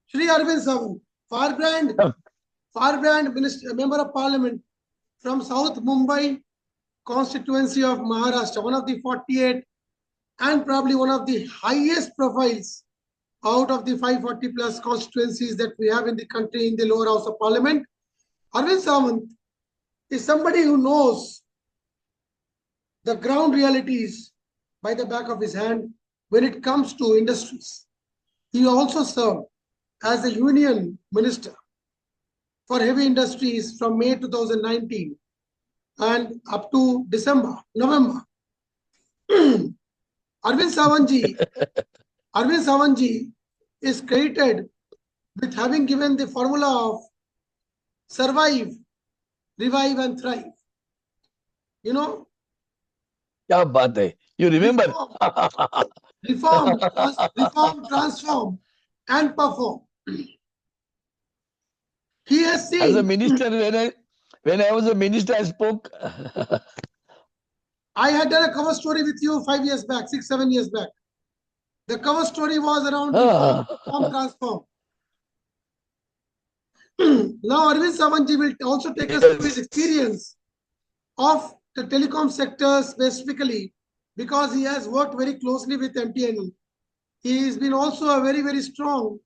Shri Arvind Sawant, firebrand minister, member of parliament from South Mumbai constituency of Maharashtra, one of the 48 and probably one of the highest profiles out of the 540 plus constituencies that we have in the country in the lower house of parliament. Arvind Sawant is somebody who knows the ground realities by the back of his hand when it comes to industries. He also served as the union minister for heavy industries from May 2019 and up to November. Arvind Sawantji is credited with having given the formula of survive, revive and thrive. You know? Kya baat hai? You remember? Reform, transform and perform. He has seen. As a minister, when I was a minister, I spoke. I had done a cover story with you 5 years back, 6, 7 years back. The cover story was around reform, transform. Now Arvind Sawantji will also take us through his experience of the telecom sector specifically, because he has worked very closely with MTNL. He has been also a very, very strong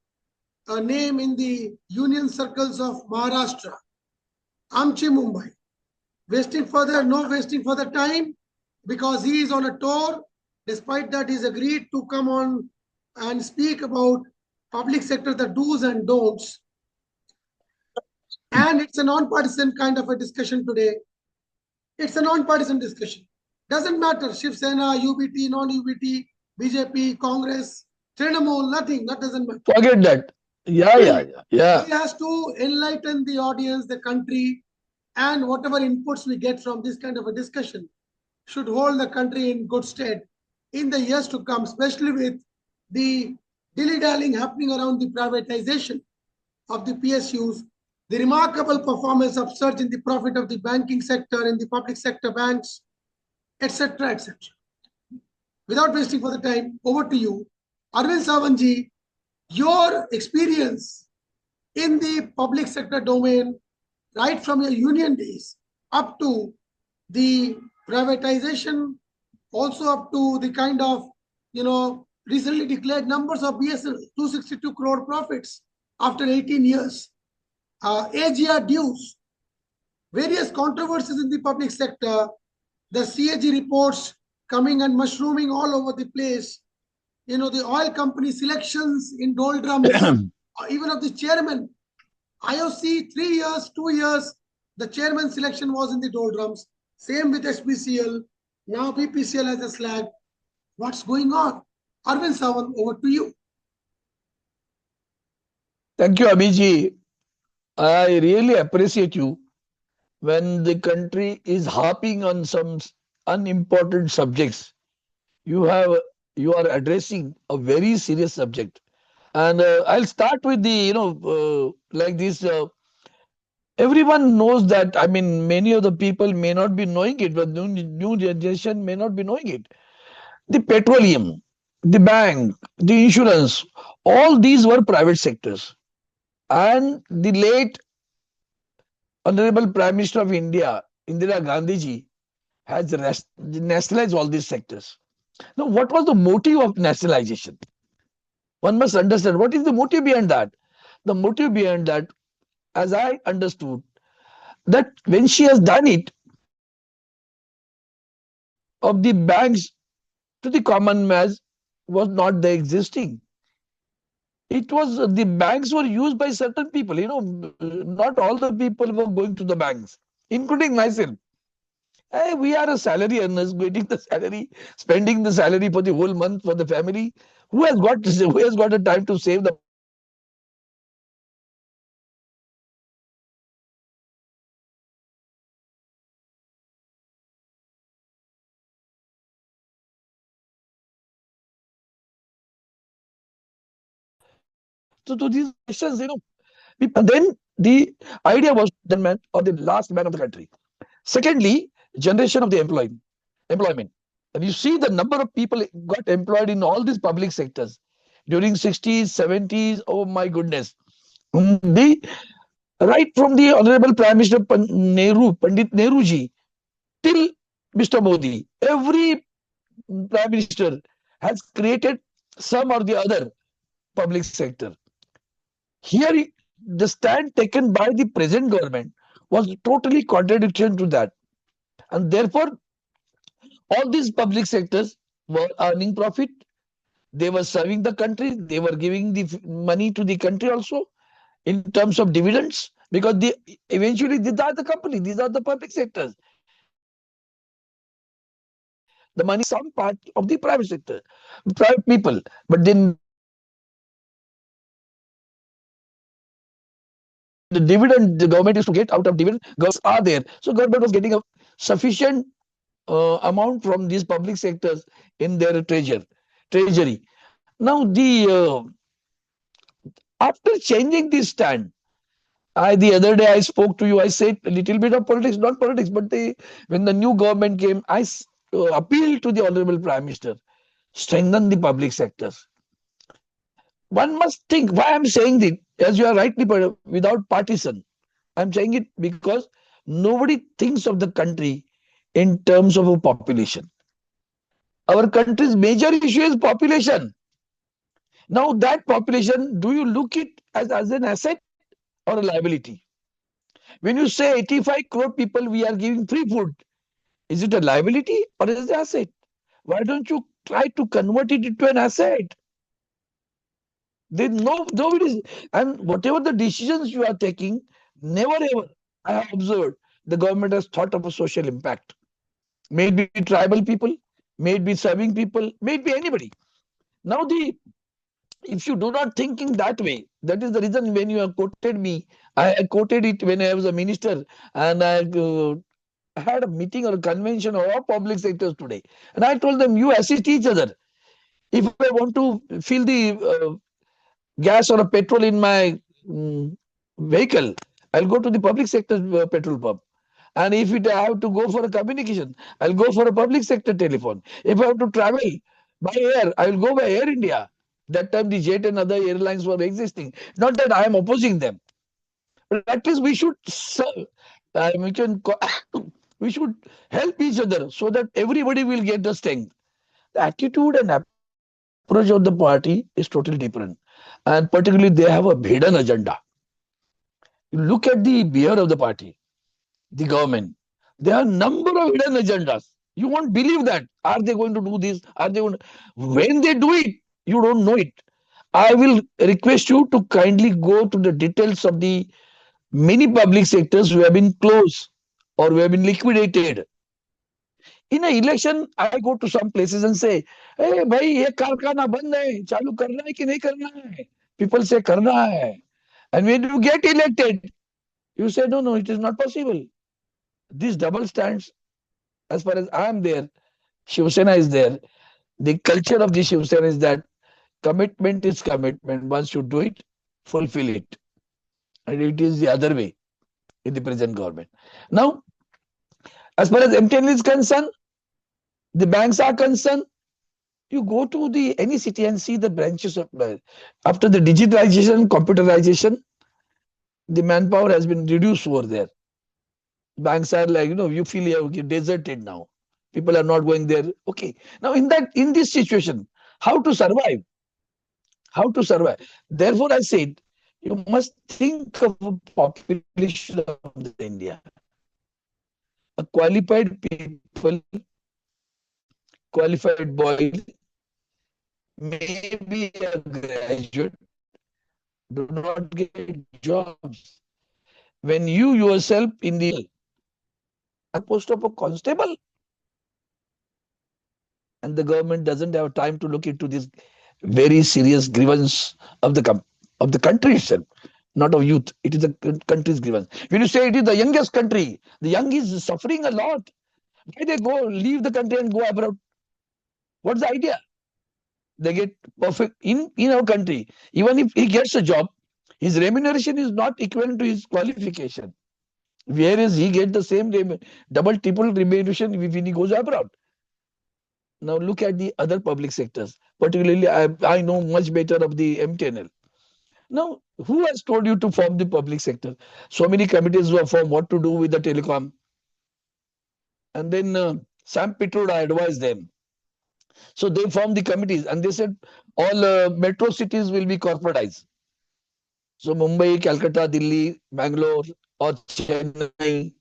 name in the union circles of Maharashtra, Amchi, Mumbai. No wasting further time, because he is on a tour. Despite that, he's agreed to come on and speak about public sector, the do's and don'ts. And it's a non-partisan kind of a discussion today. It's a non-partisan discussion. Doesn't matter, Shiv Sena, UBT, non-UBT, BJP, Congress, Trinamool, nothing. That doesn't matter. Forget that. Yeah. He has to enlighten the audience, the country, and whatever inputs we get from this kind of a discussion should hold the country in good stead in the years to come, especially with the dilly-dallying happening around the privatization of the PSUs, the remarkable performance of surge in the profit of the banking sector and the public sector banks, etc., etc. Without wasting further time, over to you. Arvind Sawantji, your experience in the public sector domain, right from your union days up to the privatization, also up to the kind of, recently declared numbers of BSNL, 262 crore profits after 18 years, AGR dues, various controversies in the public sector, the CAG reports coming and mushrooming all over the place, the oil company selections in doldrums, even of the chairman. IOC, 3 years, 2 years, the chairman selection was in the doldrums. Same with SPCL. Now BPCL has a slag. What's going on? Arvind Sawant, over to you. Thank you, Abhiji. I really appreciate you when the country is harping on some unimportant subjects. You are addressing a very serious subject. And I'll start with the, like this. Everyone knows that, many of the people may not be knowing it, but new generation may not be knowing it. The petroleum, the bank, the insurance, all these were private sectors. And the late Honorable Prime Minister of India, Indira Gandhi ji, has nationalized all these sectors. Now, what was the motive of nationalization? One must understand what is the motive behind that. The motive behind that, as I understood, that when she has done it, of the banks to the common mass was not the existing. It was the banks were used by certain people. Not all the people were going to the banks, including myself. Hey, we are a salary earners, getting the salary, spending the salary for the whole month for the family. Who has got a time to save the money for the family? Who has got a time to save the money for the So to these questions, then the idea was the man or the last man of the country. Secondly, generation of the employment. And you see the number of people got employed in all these public sectors. during 60s, 70s. Oh my goodness. The right from the Honorable Prime Minister Pandit Nehru ji, till Mr. Modi, every Prime Minister has created some or the other public sector. Here, the stand taken by the present government was totally contradiction to that. And therefore, all these public sectors were earning profit. They were serving the country. They were giving the money to the country also in terms of dividends, because they eventually these are the company, these are the public sectors. The money is coming from some part of the private sector, private people, but they never the dividend the government used to get out of dividend. Governments are there, so government was getting a sufficient amount from these public sectors in their treasury. Now after changing this stand, the other day I spoke to you. I said a little bit of politics, not politics, but when the new government came, I appealed to the Honorable Prime Minister, strengthen the public sectors. One must think why I'm saying this, as you are rightly put, without partisan. I'm saying it because nobody thinks of the country in terms of a population. Our country's major issue is population. Now that population, do you look it as an asset or a liability? When you say 85 crore people we are giving free food, is it a liability or is it an asset? Why don't you try to convert it into an asset? There nobody is, and whatever the decisions you are taking, never ever I have observed the government has thought of a social impact. May it be tribal people, may it be serving people, may it be anybody. Now if you do not think in that way, that is the reason when you have quoted me, I quoted it when I was a minister, and I had a meeting or a convention of all public sectors today, and I told them, you assist each other. If I want to fill the gas or a petrol in my vehicle, I'll go to the public sector petrol pump. And if I have to go for a communication, I'll go for a public sector telephone. If I have to travel by air, I will go by Air India. That time the jet and other airlines were existing. Not that I am opposing them, but at least we should we should help each other so that everybody will get the strength. The attitude and approach of the party is totally different, and particularly they have a hidden agenda. You look at the behavior of the party, the government. There are a number of hidden agendas. You won't believe that. Are they going to do this? Are they going to... When they do it, you don't know it. I will request you to kindly go to the details of the many public sectors who have been closed or who have been liquidated. In an election, I go to some places and say, hey, bhai, ye कारखाना बंद है, चालू करना है कि नहीं करना है? People say करना है. And when you get elected, you say, no, no, it is not possible. This double stands, as far as I am there, Shiv Sena is there. The culture of the Shiv Sena is that commitment is commitment. Once you do it, fulfill it. And it is the other way in the present government. Now, as far as MTN is concerned, the banks are concerned, you go to the any city and see the branches of after the digitalization, computerization, the manpower has been reduced over there. Banks are like, you feel you're deserted now. People are not going there. Okay. Now in this situation, how to survive? How to survive? Therefore, I said, you must think of a population of the India. A qualified people, qualified boy, maybe a graduate, do not get jobs. When you yourself in the post of a constable, and the government doesn't have time to look into this very serious grievance of the country itself, not of youth. It is the country's grievance. When you say it is the youngest country, the young is suffering a lot. Why they go leave the country and go abroad? What's the idea? They get perfect in our country. Even if he gets a job, his remuneration is not equivalent to his qualification. Whereas he gets the same double, triple remuneration when he goes abroad. Now look at the other public sectors. Particularly, I know much better of the MTNL. Now, who has told you to form the public sector? So many committees were formed what to do with the telecom. And then Sam Pitroda advised them. So they formed the committees and they said all metro cities will be corporatized. So Mumbai, Calcutta, Delhi, Bangalore, or Chennai.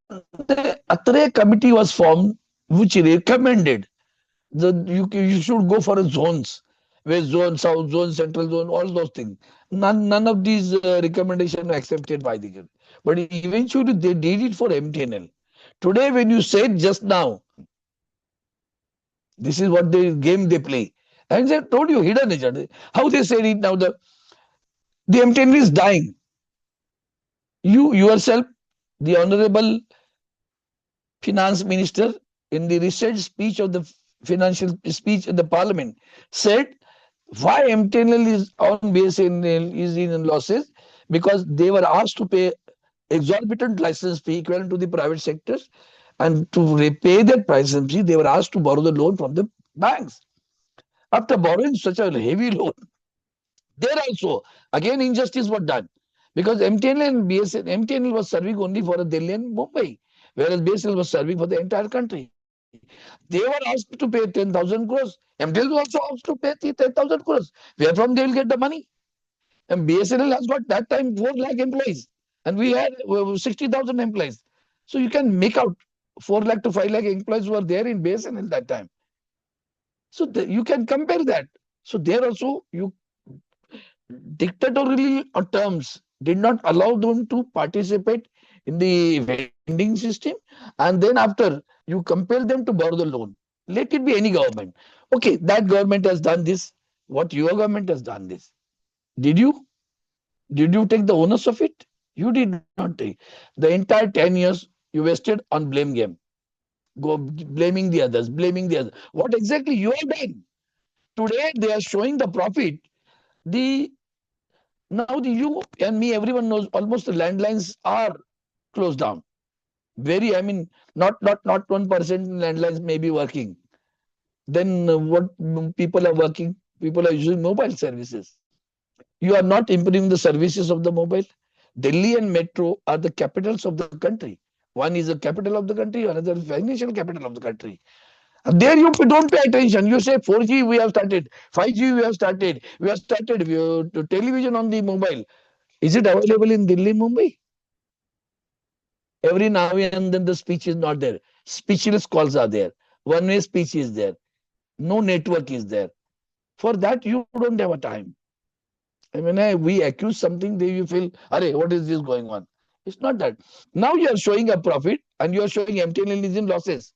A committee was formed which recommended you should go for a zones, west zone, south zone, central zone, all those things. None of these recommendations were accepted by the government. But eventually they did it for MTNL. Today, when you said just now, this is what the game they play. And I told you hidden agenda. How they said it now, the MTNL is dying. You yourself, the honorable finance minister, in the recent speech of the financial speech in the parliament, said why MTNL is on BSNL is in losses because they were asked to pay exorbitant license fee equivalent to the private sectors, and to repay that license fee, they were asked to borrow the loan from the banks. After borrowing such a heavy loan, there also again injustice was done because MTNL and BSNL, MTNL was serving only for Delhi and Mumbai, whereas BSNL was serving for the entire country. They were asked to pay 10,000 crores. MTNL was also asked to pay 10,000 crores. Where from they will get the money? And BSNL has got that time 4 lakh employees, and we had 60,000 employees. So you can make out 4 lakh to 5 lakh employees were there in BSNL that time. So you can compare that. So there also you dictatorially terms did not allow them to participate in the vending system, and then after you compel them to borrow the loan. Let it be any government. Okay, that government has done this. What your government has done this. Did you? Did you take the onus of it? You did not take. The entire 10 years you wasted on blame game. Go blaming the others, blaming the others. What exactly you have done? Today they are showing the profit. The Now the you and me, everyone knows almost the landlines are closed down. Very, I mean, not 1% landlines may be working. Then what people are working? People are using mobile services. You are not improving the services of the mobile. Delhi and Metro are the capitals of the country. One is the capital of the country, another is financial capital of the country. And there you don't pay attention. You say 4G we have started, 5G we have started television on the mobile. Is it available in Delhi, Mumbai? Every now and then the speech is not there. Speechless calls are there. One-way speech is there. No network is there. For that, you don't have a time. And when we accuse something, they you feel, "Arey, what is this going on?" It's not that. Now you are showing a profit and you are showing MTNL is in losses.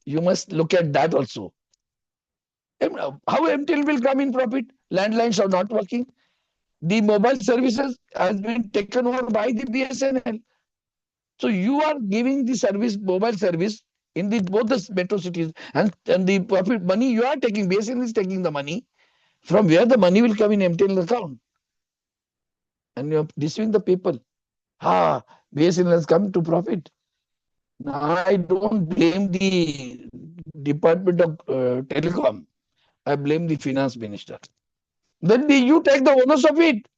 You must look at that also. How MTNL will come in profit? Landlines are not working. The mobile services has been taken over by the BSNL. So you are giving the service, mobile service, in the both the metro cities, and the profit money you are taking. BSNL is taking the money. From where the money will come in MTNL account? And you are deceiving the people. BSNL has come to profit. Now, I don't blame the Department of Telecom. I blame the finance minister. Then you take the onus of it.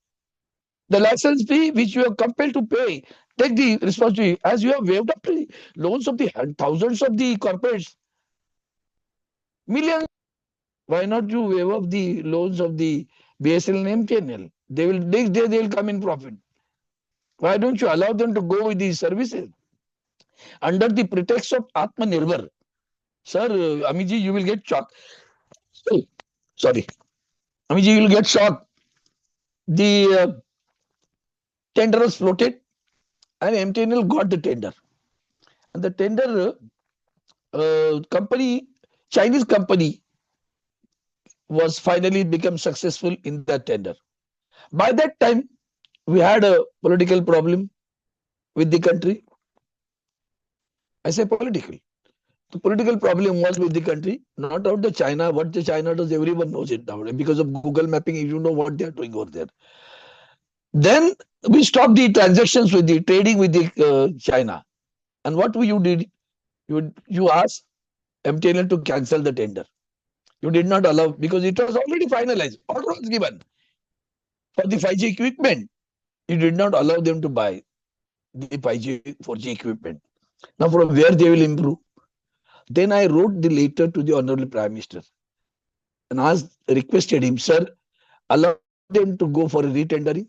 The license fee which you are compelled to pay, take the responsibility. As you have waived up the loans of the thousands of the corporates, millions. Why not you waive up the loans of the BSNL and MTNL? They will next day they will come in profit. Why don't you allow them to go with these services under the pretext of Atmanirbhar? Sir, Amiji, you will get shocked. Sorry, Amiji, you will get shocked. The tender was floated, and MTNL got the tender. And the tender company, Chinese company, was finally become successful in that tender. By that time, we had a political problem with the country. I say political. The political problem was with the country, not out the China. What the China does, everyone knows it now. Because of Google mapping, you know what they are doing over there. Then we stopped the transactions with the trading with the China. And what you did? You asked MTNL to cancel the tender. You did not allow because it was already finalized. Order was given for the 5G equipment. You did not allow them to buy the 5G 4G equipment. Now, from where they will improve? Then I wrote the letter to the Honorable Prime Minister and requested him, sir, allow them to go for a retendering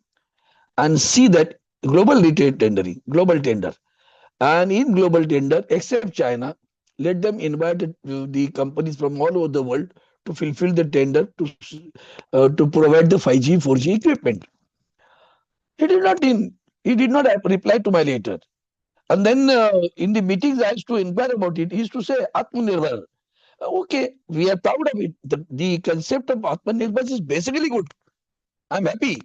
and see that global tender. And in global tender, except China, let them invite the companies from all over the world to fulfill the tender to provide the 5G, 4G equipment. He did not he did not reply to my letter. And then in the meetings, I used to inquire about it. He used to say, Atmanirbhar. Okay, we are proud of it. The concept of Atmanirbhar is basically good. I'm happy.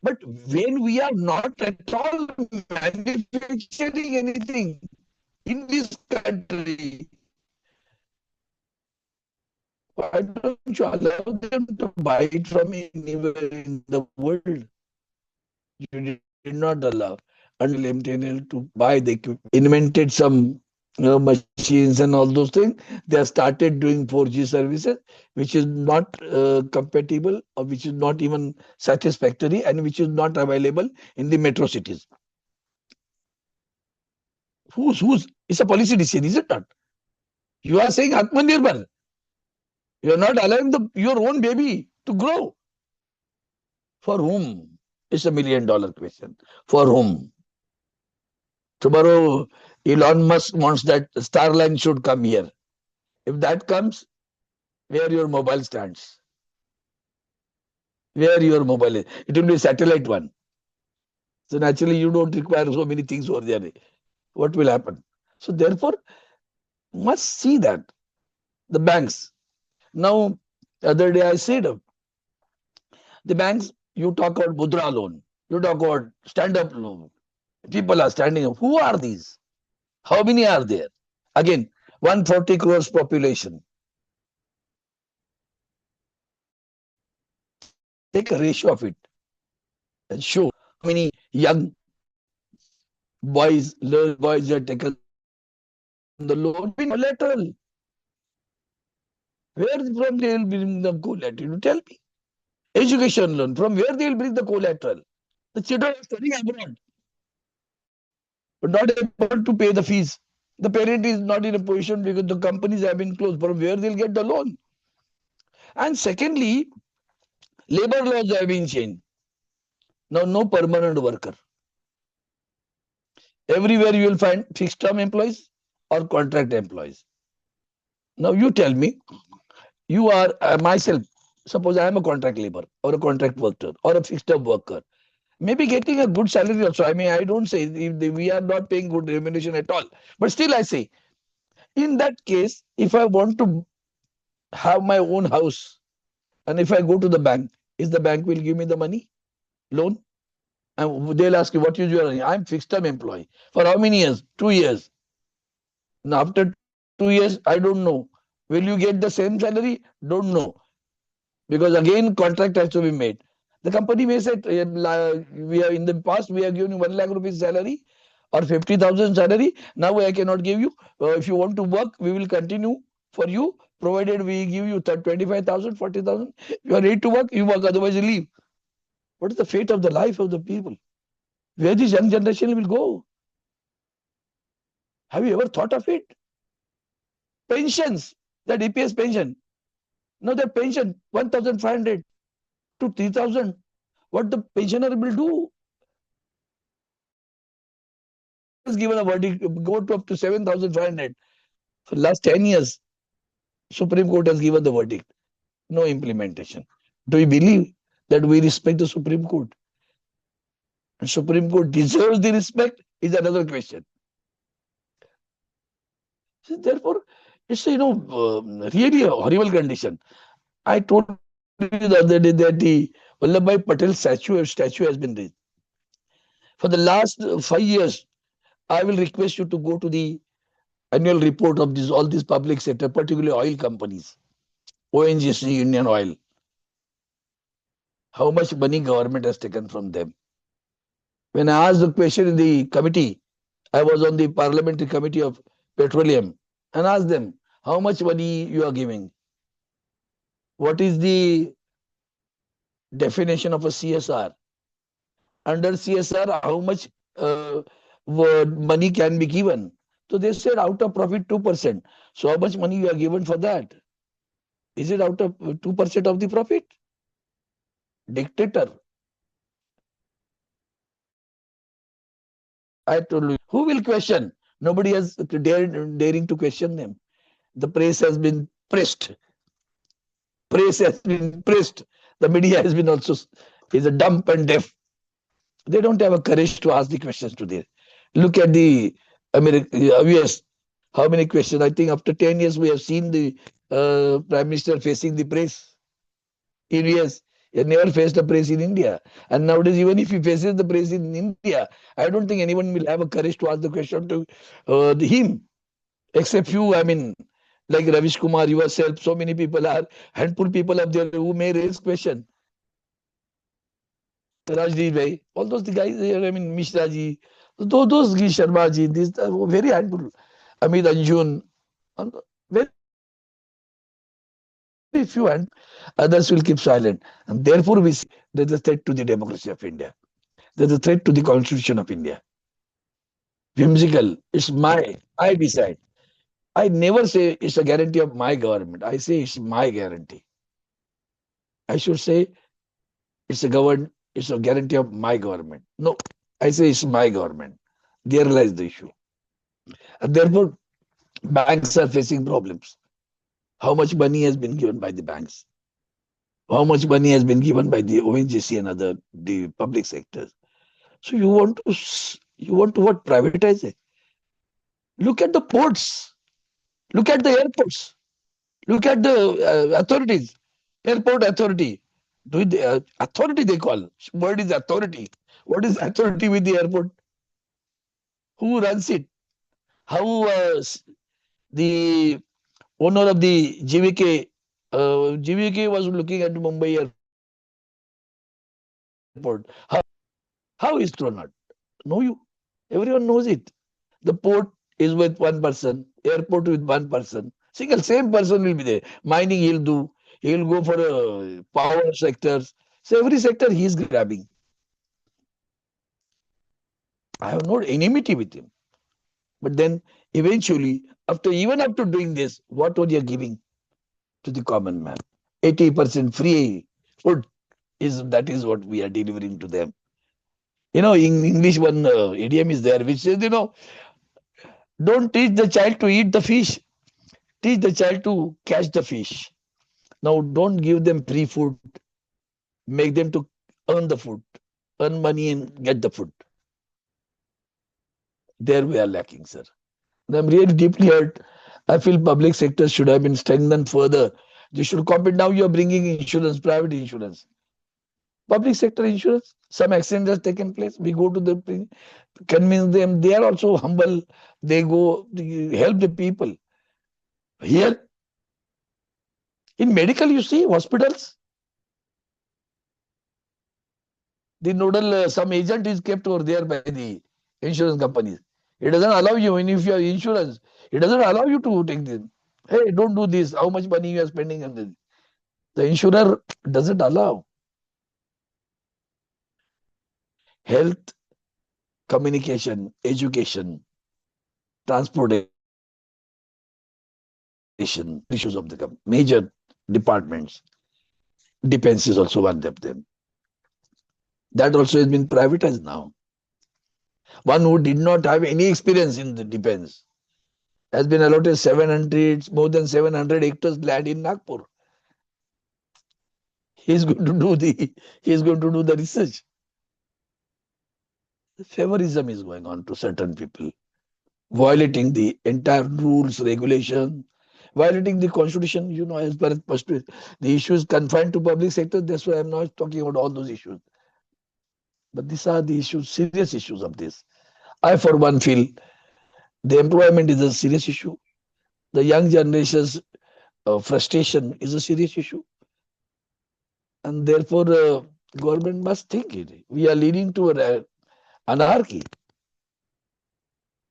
But when we are not at all manufacturing anything in this country, why don't you allow them to buy it from anywhere in the world? You did not allow until MTNL to buy the equipment, invented some machines and all those things. They have started doing 4G services, which is not compatible or which is not even satisfactory and which is not available in the metro cities. Who's? It's a policy decision, is it not? You are saying Atmanirbhar. You are not allowing your own baby to grow. For whom? It's $1 million question. For whom? Tomorrow, Elon Musk wants that Starline should come here. If that comes, where your mobile stands? Where your mobile is? It will be a satellite one. So naturally, you don't require so many things over there. What will happen? So therefore, must see that the banks. Now, the other day I said, the banks, you talk about Mudra loan, you talk about stand-up loan. People are standing up. Who are these? How many are there? Again, 140 crores population. Take a ratio of it and show how many young little boys are taken the loan in collateral. Where from they will bring the collateral? You tell me. Education loan, from where they will bring the collateral? The children are studying abroad, but not able to pay the fees. The parent is not in a position because the companies have been closed. From where they'll get the loan? And secondly, labor laws have been changed. Now, no permanent worker. Everywhere you will find fixed term employees or contract employees. Now, you tell me, you are myself, suppose I am a contract labor or a contract worker or a fixed term worker. Maybe getting a good salary also. I mean, I don't say we are not paying good remuneration at all. But still, I say, in that case, if I want to have my own house and if I go to the bank, is the bank will give me the money, loan? And they'll ask you, what is your earning? I'm fixed term employee. For how many years? 2 years. Now, after 2 years, I don't know. Will you get the same salary? Don't know. Because again, contract has to be made. The company may say, we are in the past, we are giving you 1 lakh rupees salary or 50,000 salary. Now I cannot give you. If you want to work, we will continue for you, provided we give you 25,000, 40,000. You are ready to work, you work, otherwise you leave. What is the fate of the life of the people? Where this young generation will go? Have you ever thought of it? Pensions, the DPS pension. Now the pension, 1,500 to 3,000. What the pensioner will do? Has given a verdict, go to up to 7,500. For last 10 years, Supreme Court has given the verdict. No implementation. Do you believe that we respect the Supreme Court? And Supreme Court deserves the respect is another question. So therefore, it's really a horrible condition. I told you the other day that the Vallabhbhai Patel statue has been raised. For the last 5 years, I will request you to go to the annual report of all these public sector, particularly oil companies, ONGC, Indian Oil. How much money government has taken from them? When I asked the question in the committee, I was on the parliamentary committee of petroleum. and ask them how much money you are giving. What is the definition of a CSR? Under CSR, how much money can be given? So they said out of profit 2%. So how much money you are given for that? Is it out of 2% of the profit? Dictator. I told you. Who will question? Nobody has daring to question them. The press has been pressed. Press has been pressed. The media has been also is a dumb and deaf. They don't have a courage to ask the questions to them. Look at the American US. How many questions? I think after 10 years we have seen the Prime Minister facing the press in US. He never faced a press in India. And nowadays, even if he faces the press in India, I don't think anyone will have a courage to ask the question to him, except few. I mean, like Ravish Kumar, yourself, so many people are, handful people up there who may raise question. Rajdeep Bhai, all those guys here, I mean, Mishra ji, those Sharma ji, these are very handful. Amit Anjun, very few hand, others will keep silent. And therefore, we see there's a threat to the democracy of India. There's a threat to the constitution of India. Whimsical, I decide. I never say it's a guarantee of my government. I say it's my guarantee. I should say it's a guarantee of my government. No, I say it's my government. There lies the issue. And therefore, banks are facing problems. How much money has been given by the banks? How much money has been given by the ONGC and other the public sectors? So you want to what, privatize it? Look at the ports. Look at the airports. Look at the authorities. Airport authority. Authority they call. Word is authority. What is authority with the airport? Who runs it? How the owner of the GVK, GVK was looking at Mumbai airport. How is thrown out? No, everyone knows it. The port is with one person, airport with one person. Single, same person will be there. Mining he'll do. He'll go for power sectors. So every sector he is grabbing. I have no enmity with him. But then eventually, even after doing this, what are you giving to the common man? 80% free food is what we are delivering to them. In English, one idiom is there which says, don't teach the child to eat the fish, teach the child to catch the fish. Now, don't give them free food, make them to earn the food, earn money and get the food. There we are lacking, sir. And I'm really deeply hurt. I feel public sector should have been strengthened further. They should compete. Now you're bringing insurance, private insurance. Public sector insurance, some accident has taken place. We go to convince them. They are also humble. They go help the people. Here, in medical, you see, hospitals, the nodal, some agent is kept over there by the insurance companies. It doesn't allow you, and if you have insurance, it doesn't allow you to take this. Hey, don't do this. How much money you are spending on this? The insurer doesn't allow. Health, communication, education, transportation, issues of the major departments. Defense is also one of them. That also has been privatized now. One who did not have any experience in the defense has been allotted more than 700 hectares land in Nagpur. He is going to do the research. Favorism is going on to certain people, violating the entire rules, regulation, violating the constitution. As far as the issue is confined to public sector, that's why I'm not talking about all those issues. But these are the issues, serious issues of this. I, for one, feel the employment is a serious issue. The young generation's frustration is a serious issue. And therefore, government must think it. We are leading to anarchy.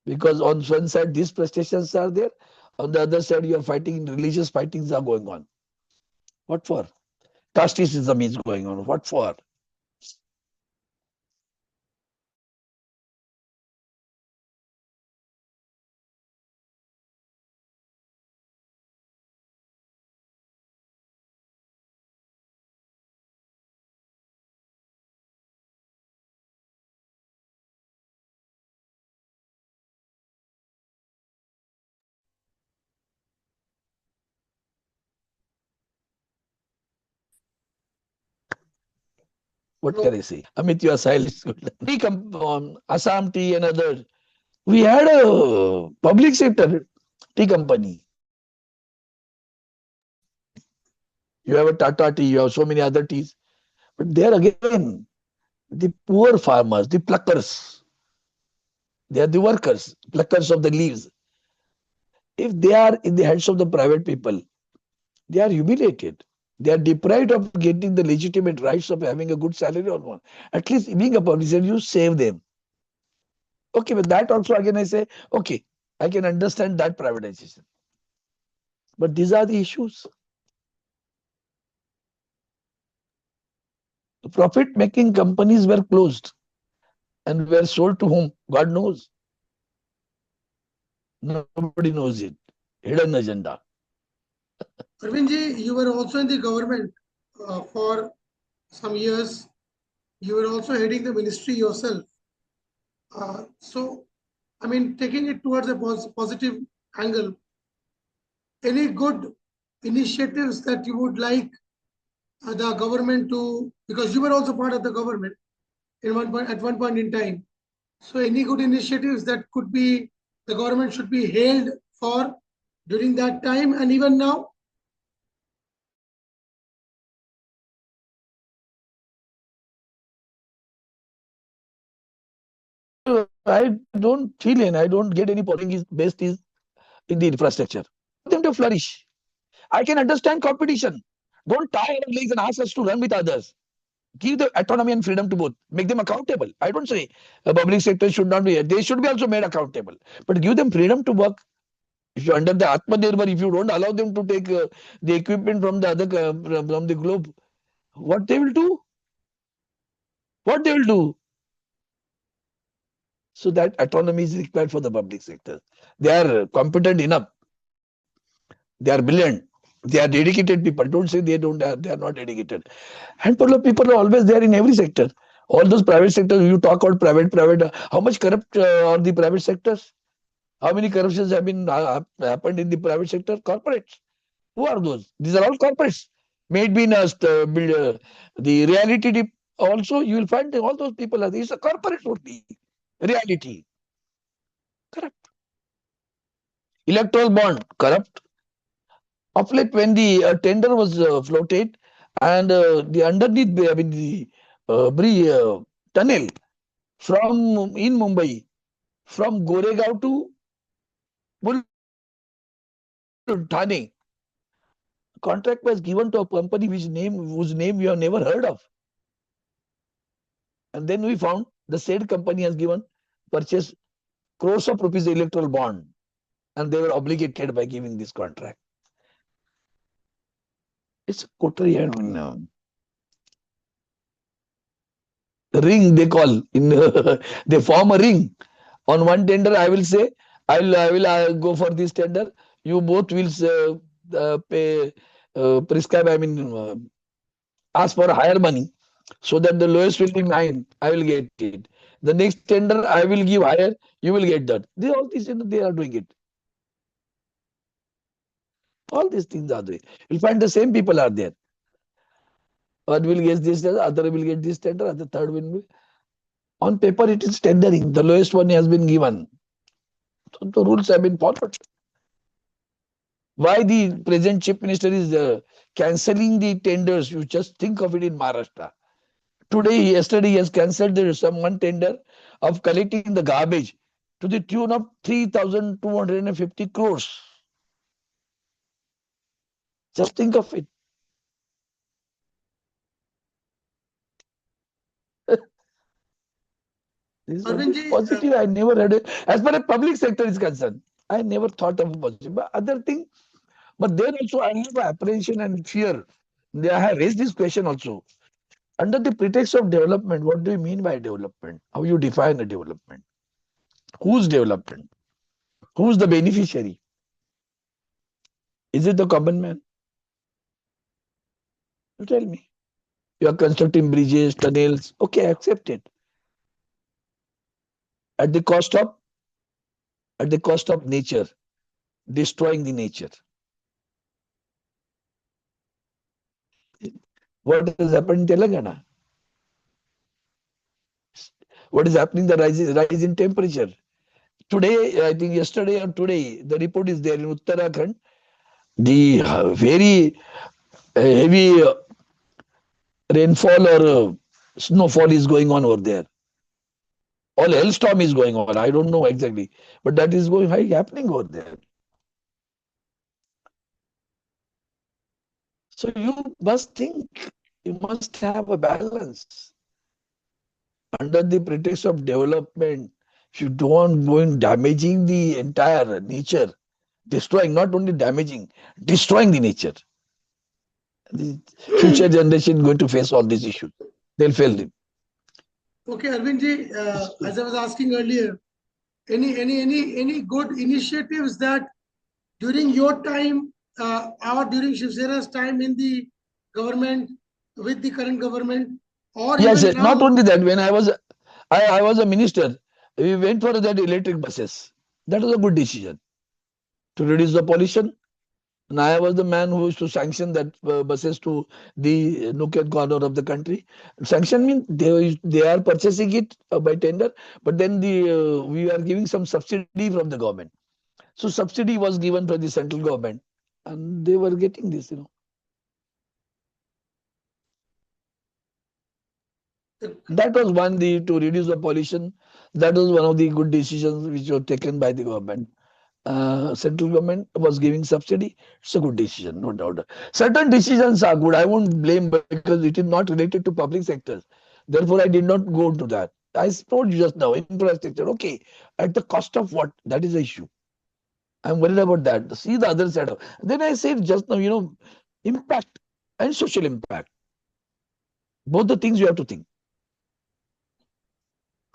Because on one side, these frustrations are there. On the other side, you are fighting, religious fightings are going on. What for? Casteism is going on. What for? What can I say? Amit, you are silent. Assam Tea and others. We had a public sector tea company. You have a Tata tea, you have so many other teas. But there again, the poor farmers, the pluckers, they are the workers, pluckers of the leaves. If they are in the hands of the private people, they are humiliated. They are deprived of getting the legitimate rights of having a good salary or one. At least being a publisher, you save them. Okay, but that also again I say, okay, I can understand that privatization. But these are the issues. The profit-making companies were closed and were sold to whom? God knows. Nobody knows it. Hidden agenda. Arvindji, you were also in the government for some years. You were also heading the ministry yourself. So, I mean, taking it towards a positive angle, any good initiatives that you would like the government to, because you were also part of the government in at one point in time. So, any good initiatives that could be the government should be hailed for during that time and even now? I don't feel in, I don't get any is best is in the infrastructure. For them to flourish. I can understand competition. Don't tie our legs and ask us to run with others. Give the autonomy and freedom to both. Make them accountable. I don't say the public sector should not be. They should be also made accountable. But give them freedom to work. If you're under the Atmanirbhar, if you don't allow them to take the equipment from the other from the globe, what they will do? What they will do? So that autonomy is required for the public sector. They are competent enough. They are brilliant. They are dedicated people. Don't say they don't. They are not dedicated. Handful of people are always there in every sector. All those private sectors. You talk about private. How much corrupt are the private sectors? How many corruptions have been happened in the private sector? Corporates. Who are those? These are all corporates. Made in the reality dip also you will find all those people are these are corporates only. Reality. Corrupt. Electoral bond. Corrupt. Of late when the tender was floated and the underneath I mean the tunnel from in Mumbai from Goregaon to Thane, contract was given to a company whose name we have never heard of. And then we found the said company has given purchase crores of rupees electoral bond, and they were obligated by giving this contract. It's a coterie and ring they call in they form a ring. On one tender, I will say I will go for this tender. You both will pay prescribe. I mean ask for higher money so that the lowest will be mine. I will get it. The next tender I will give higher. You will get that. They all these they are doing it. All these things are doing. You'll find the same people are there. One will get this tender, other will get this tender, other third will be. On paper, it is tendering. The lowest one has been given. So the rules have been followed. Why the present chief minister is cancelling the tenders? You just think of it in Maharashtra. Yesterday, he has cancelled some one tender of collecting the garbage to the tune of 3,250 crores. Just think of it. This is something Arvindji, positive. I never heard it. As far as public sector is concerned. I never thought of a possibility. But other thing, but there also I have apprehension and fear. I have raised this question also. Under the pretext of development, what do you mean by development? How you define a development? Whose development? Who's the beneficiary? Is it the common man? You tell me. You are constructing bridges, tunnels. Okay, accept it. At the cost of nature, destroying the nature. What has happened in Telangana? What is happening? The rise in temperature. Today, I think yesterday or today, the report is there in Uttarakhand. The very heavy rainfall or snowfall is going on over there. All hailstorm is going on. I don't know exactly, but that is happening over there. So you must think, you must have a balance. Under the pretext of development, if you don't go in damaging the entire nature, destroying, not only damaging, destroying the nature. The future generation is going to face all these issues. They'll fail them. Okay, Arvindji, as I was asking earlier, any good initiatives that during your time or during Shiv Sena's time in the government, with the current government, or Yes, even not now? only that. When I was a minister, we went for that electric buses. That was a good decision to reduce the pollution. And I was the man who used to sanction that buses to the nook and corner of the country. Sanction means they are purchasing it by tender, but then we are giving some subsidy from the government. So subsidy was given from the central government, and they were getting this. That was to reduce the pollution. That was one of the good decisions which were taken by the government. Central government was giving subsidy. It's a good decision, no doubt. Certain decisions are good. I won't blame because it is not related to public sectors. Therefore, I did not go into that. I told you just now, infrastructure. Okay, at the cost of what? That is the issue. I'm worried about that. See the other side of. Then I said just now, impact and social impact. Both the things you have to think.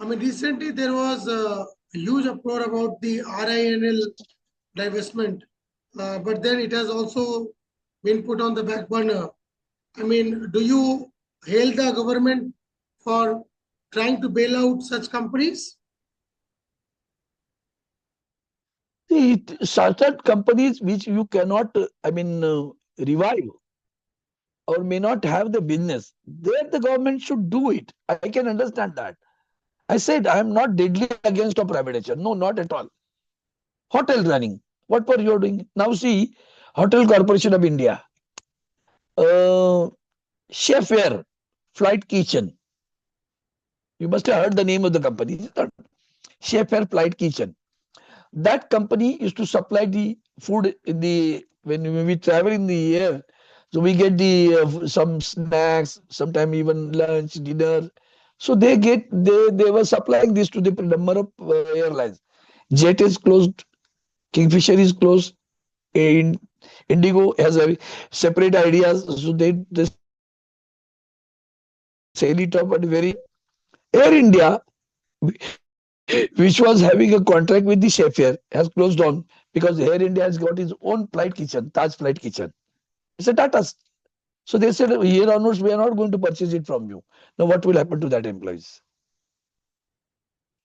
I mean, recently there was a huge uproar about the RINL divestment, but then it has also been put on the back burner. I mean, do you hail the government for trying to bail out such companies? See, certain companies which you cannot, revive or may not have the business, there the government should do it. I can understand that. I said I am not deadly against a privatization. No, not at all. Hotel running. What were you doing? Now see, Hotel Corporation of India, uh, Chef Air, Flight Kitchen. You must have heard the name of the company. Chef Air Flight Kitchen. That company used to supply the food in the when we travel in the air. So we get some snacks, sometimes even lunch, dinner. So they were supplying this to the number of airlines. Jet is closed, Kingfisher is closed, in Indigo has a separate ideas, so they sell it off at very. Air India, which was having a contract with the Chef Air, has closed down because Air India has got its own flight kitchen, Taj Flight Kitchen. It's a Tata. So they said, here onwards, we are not going to purchase it from you. Now, what will happen to that employees?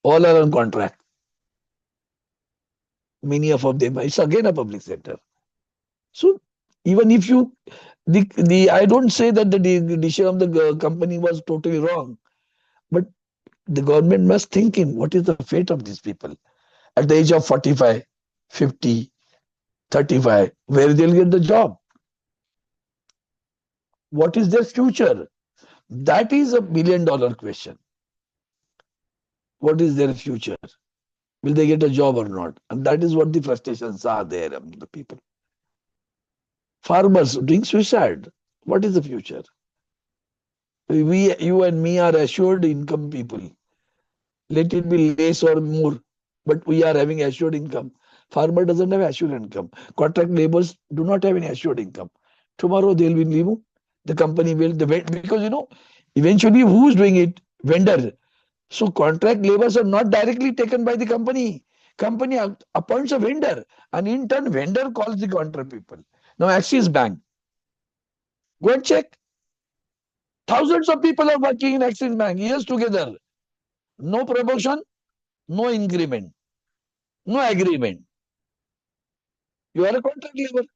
All are on contract. Many of them, it's again a public sector. So even if I don't say that the decision of the company was totally wrong, but the government must think in what is the fate of these people at the age of 45, 50, 35, where they'll get the job. What is their future? That is $1 billion question. What is their future? Will they get a job or not? And that is what the frustrations are there among the people. Farmers doing suicide. What is the future? You and me are assured income people. Let it be less or more, but we are having assured income. Farmer doesn't have assured income. Contract laborers do not have any assured income. Tomorrow they'll be leaving. The company will, because eventually who's doing it? Vendor. So contract laborers are not directly taken by the company. Company appoints a vendor, and in turn, vendor calls the contract people. Now, Axis Bank, go and check. Thousands of people are working in Axis Bank years together. No promotion, no increment, no agreement. You are a contract labor.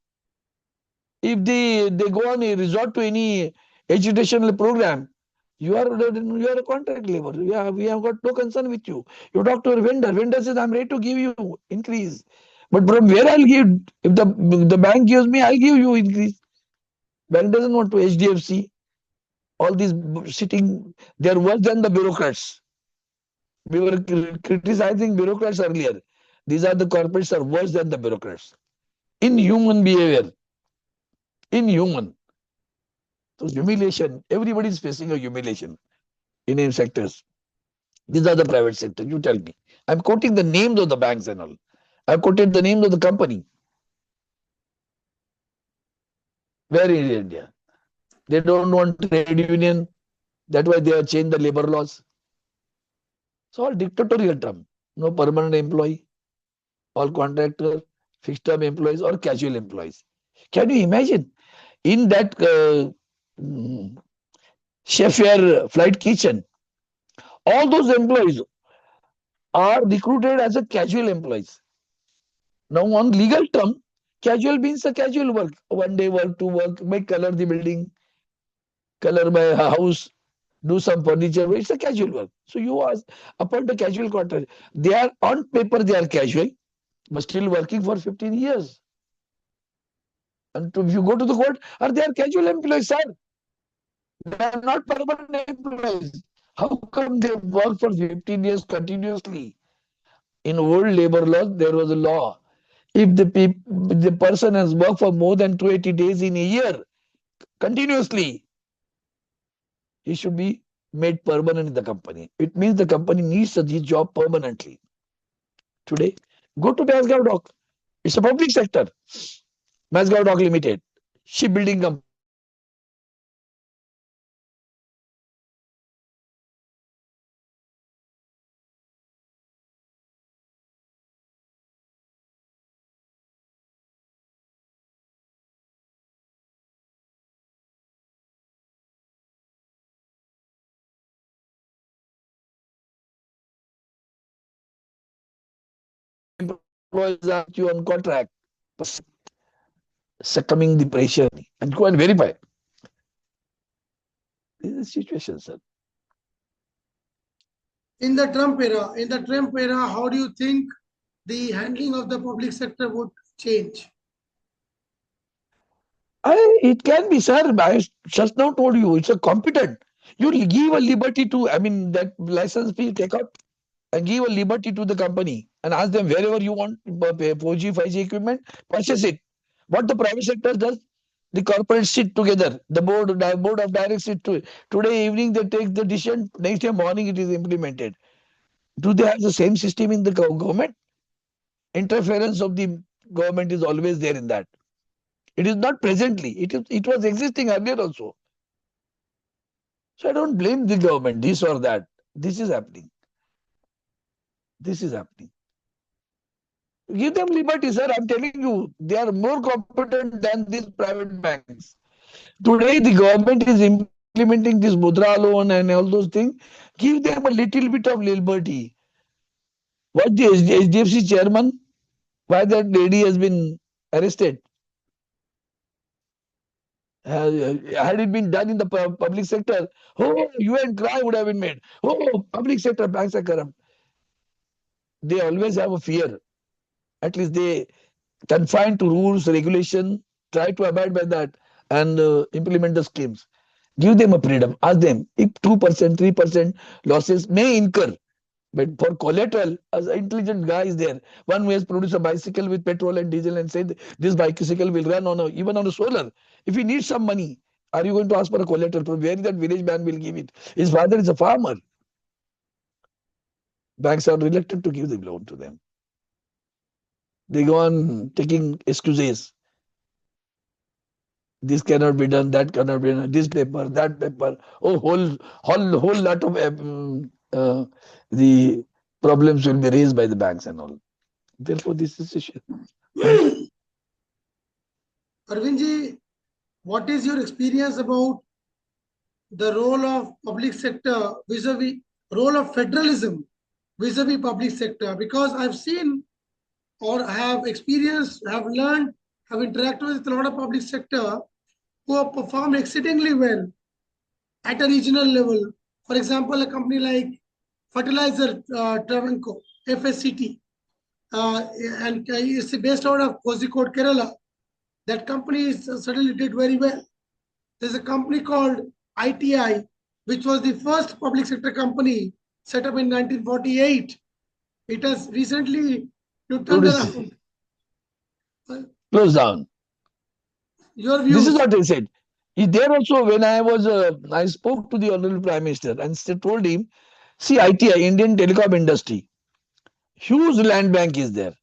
If they go on a resort to any educational program, you are a contract labor. We have got no concern with you. You talk to a vendor. Vendor says, I'm ready to give you increase. But from where I'll give? If the bank gives me, I'll give you increase. Bank doesn't want to. HDFC, all these sitting, they are worse than the bureaucrats. We were criticizing bureaucrats earlier. These are the corporates are worse than the bureaucrats. Inhuman behavior. Inhuman. So humiliation. Everybody is facing a humiliation in any sectors. These are the private sector. You tell me. I'm quoting the names of the banks and all. I've quoted the names of the company. Where in India? They don't want trade union. That's why they have changed the labor laws. It's all dictatorial term. No permanent employee, all contractor, fixed term employees or casual employees. Can you imagine? In that chef air flight kitchen, all those employees are recruited as a casual employees. Now, on legal term, casual means a casual work. One day work, to work, make color the building, color my house, do some furniture. It's a casual work. So you are appoint a casual contract. They are on paper, they are casual, but still working for 15 years. And if you go to the court, they are casual employees, sir. They are not permanent employees. How come they work for 15 years continuously? In old labor law, there was a law. If the person has worked for more than 280 days in a year continuously, he should be made permanent in the company. It means the company needs the job permanently. Today, go to Masgaon Dock. It's a public sector. Masgaon Dock Limited, shipbuilding company. Employees are you on contract, succumbing the pressure, and go and verify. This is the situation, sir. In the Trump era, how do you think the handling of the public sector would change? It can be, sir. I just now told you it's a competent. You give a liberty to, that license fee take out and give a liberty to the company and ask them wherever you want 4G, 5G equipment, purchase it. What the private sector does, the corporates sit together. The board of directors sit today evening they take the decision. Next day morning it is implemented. Do they have the same system in the government? Interference of the government is always there in that. It is not presently. It was existing earlier also. So I don't blame the government, this or that. This is happening. This is happening. Give them liberty, sir. I'm telling you, they are more competent than these private banks. Today, the government is implementing this Mudra loan and all those things. Give them a little bit of liberty. What the HDFC chairman, why that lady has been arrested? Had it been done in the public sector, hue and cry would have been made. Public sector banks are corrupt. They always have a fear. At least they confine to rules, regulation, try to abide by that and implement the schemes. Give them a freedom. Ask them if 2%, 3% losses may incur. But for collateral, as an intelligent guy is there, one who has produced a bicycle with petrol and diesel and said this bicycle will run on even on a solar. If he needs some money, are you going to ask for a collateral? From where that village man will give it? His father is a farmer. Banks are reluctant to give the loan to them. They go on taking excuses. This cannot be done, that cannot be done, this paper, that paper. Oh, whole lot of the problems will be raised by the banks and all. Therefore, this is issue. Thank you. Arvindji, what is your experience about the role of public sector vis-a-vis role of federalism vis-a-vis public sector? Because I've seen or have experienced, have learned, have interacted with a lot of public sector who have performed exceedingly well at a regional level. For example, a company like Fertilizer Travanco, FSCT, and it's based out of Kozhikode, Kerala. That company certainly did very well. There's a company called ITI, which was the first public sector company set up in 1948. It has recently turned around. Close down. Your views? This is what they said. There also, when I spoke to the Honorable Prime Minister and told him, see, ITI, Indian Telecom Industry, huge land bank is there.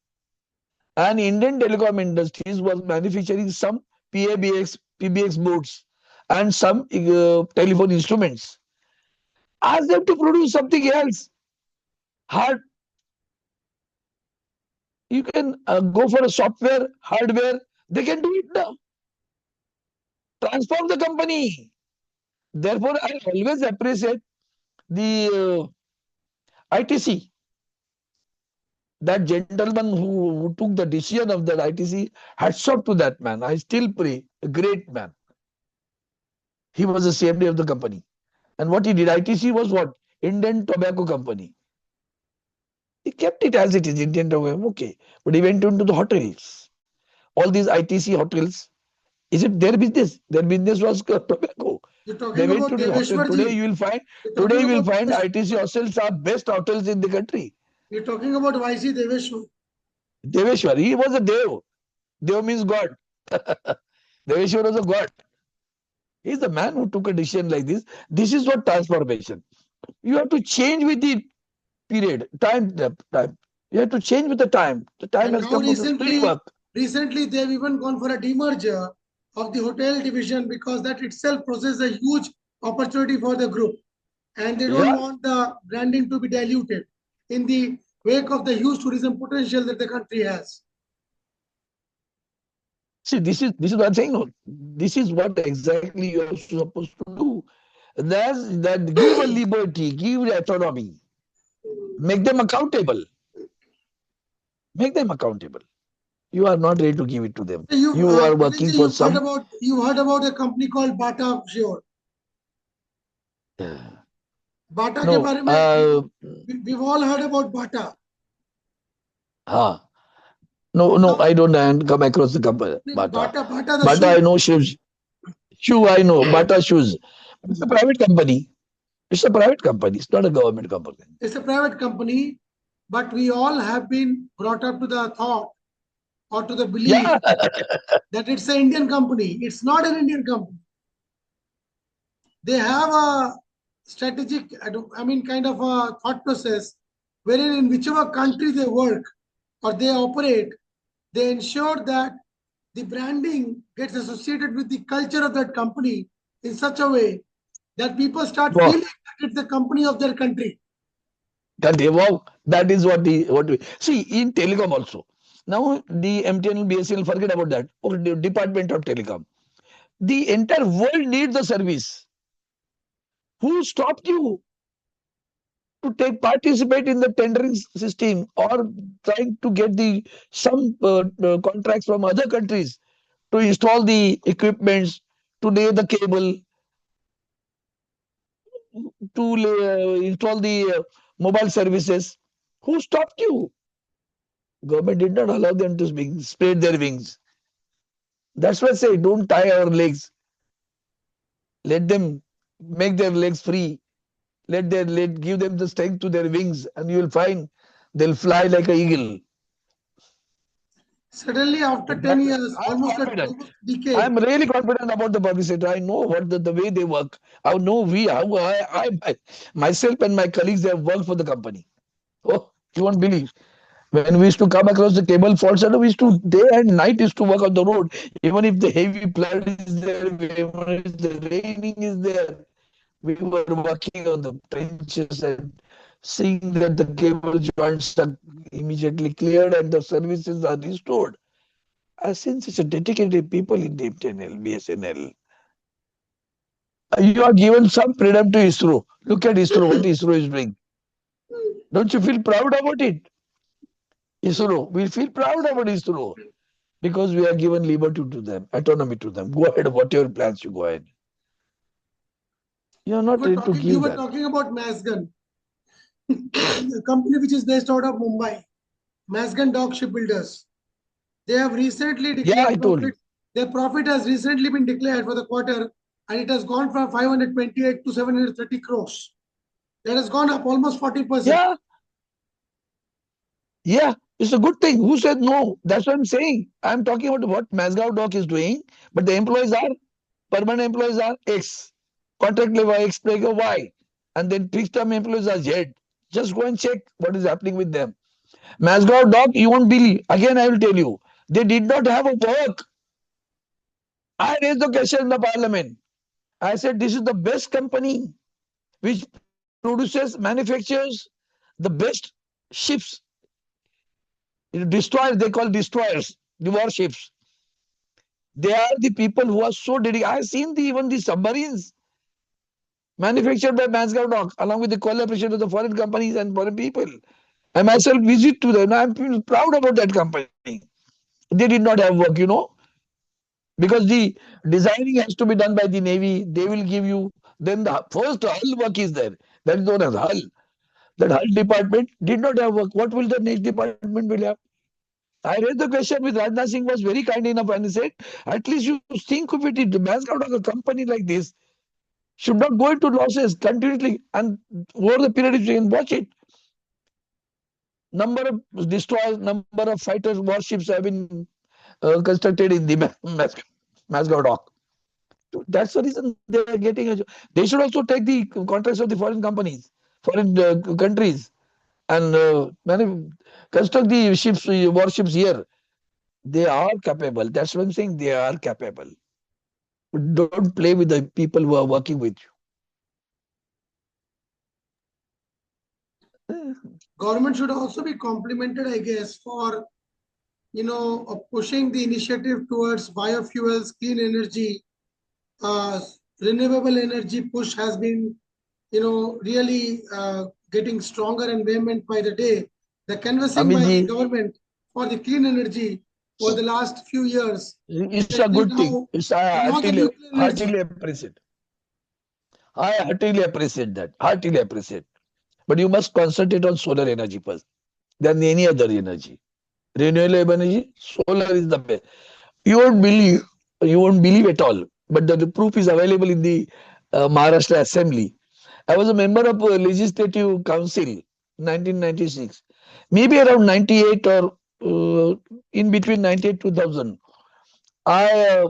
And Indian Telecom Industries was manufacturing some PBX boards and some telephone instruments. Ask them to produce something else. Hard. You can go for a software, hardware. They can do it now. Transform the company. Therefore, I always appreciate the ITC. That gentleman who took the decision of that ITC, hats off to that man. I still pray, a great man. He was the CMD of the company. And what he did, ITC was what? Indian Tobacco Company. He kept it as it is, Indian Tobacco, okay. But he went into the hotels. All these ITC hotels, is it their business? Their business was tobacco. They went to the hotel. Today you will find ITC hotels are best hotels in the country. You're talking about YC Deveshwar. Deveshwar, he was a Dev. Dev means God. Deveshwar was a God. He's the man who took a decision like this. This is what transformation. You have to change with the period, time. You have to change with the time. The time has come to recently, they've even gone for a demerger of the hotel division because that itself poses a huge opportunity for the group. And they don't want the branding to be diluted in the wake of the huge tourism potential that the country has. See, this is what I'm saying. No, this is what exactly you are supposed to do. That give a liberty, give autonomy, make them accountable. Make them accountable. You are not ready to give it to them. You are working for some. You heard about a company called Bata, sure. Bata ke bare mein, we've all heard about Bata. No, I don't come across the company. Bata, I know shoes. Shoe, I know. Bata shoes. It's a private company. It's a private company. It's not a government company. It's a private company, but we all have been brought up to the thought or to the belief that it's an Indian company. It's not an Indian company. They have a strategic, kind of a thought process wherein in whichever country they work or they operate, they ensure that the branding gets associated with the culture of that company in such a way that people start feeling that it's the company of their country. That is what we see in telecom also. Now the MTNL, BSNL, forget about that. Or the Department of Telecom. The entire world needs the service. Who stopped you to participate in the tendering system or trying to get some contracts from other countries to install the equipments, to lay the cable, to install the mobile services? Who stopped you? Government did not allow them to spread their wings. That's why I say, don't tie our legs. Let them make their legs free. Give them the strength to their wings, and you will find they'll fly like an eagle. Suddenly, after 10 years, almost a decade. I'm really confident about the public sector. I know what the way they work. I know I myself and my colleagues have worked for the company. Oh, you won't believe. When we used to come across the cable faults, and we used to day and night used to work on the road. Even if the heavy flood is there, even if the raining is there, we were working on the trenches and seeing that the cable joints are immediately cleared and the services are restored. I've seen such a dedicated people in the MTNL, BSNL. You are given some freedom to ISRO. Look at ISRO, what ISRO is doing. Don't you feel proud about it? ISRO, we feel proud about ISRO because we are given liberty to them, autonomy to them. Go ahead, whatever plans you go ahead. You are not ready to You give were that. talking about Masgan, a company which is based out of Mumbai. Masgan Dock Shipbuilders. They have recently Yeah, I declared told you. profit. Their profit has recently been declared for the quarter, and it has gone from 528 to 730 crores. That has gone up almost 40%. Yeah, yeah, it's a good thing. Who said no? That's what I'm saying. I'm talking about what Mazgaon Dock is doing, but the employees are permanent employees are X, contract labor X, labor Y, and then fixed term employees are Z. Just go and check what is happening with them. Mazgaon Dock, you won't believe. Again, I will tell you, they did not have a work. I raised the question in the parliament. I said this is the best company which produces, manufactures the best ships. Destroyers, they call destroyers, the warships. They are the people who are so dedicated. I have seen even the submarines manufactured by Mansgaard Dock, along with the collaboration of the foreign companies and foreign people. I myself visit to them. I'm proud about that company. They did not have work, because the designing has to be done by the Navy. They will give you, then the first hull work is there. That is known as hull. That hull department did not have work. What will the next department will have? I raised the question with Rajnath Singh was very kind enough and he said, at least you think of it, the Mansgaard of a company like this should not go into losses continuously and over the period you can watch it. Number of destroyers, number of fighters, warships have been constructed in the Masgao dock. That's the reason they are getting. They should also take the contracts of the foreign companies, foreign countries, and construct the ships, warships here. They are capable. That's what I'm saying. They are capable. But don't play with the people who are working with you. Government should also be complimented, I guess, for pushing the initiative towards biofuels, clean energy, uh, renewable energy push has been, really getting stronger and vehement by the day. The canvassing by the Aminji, government for the clean energy for the last few years, it's a especially good thing. now, It's I and now the heartily, nuclear energy. heartily appreciate. I heartily appreciate that. Heartily appreciate. But you must concentrate on solar energy first than any other energy. Renewable energy, solar is the best. You won't believe, you won't believe at all. But the proof is available in the Maharashtra Assembly. I was a member of Legislative Council 1996, maybe around 98 or in between 98 2000. I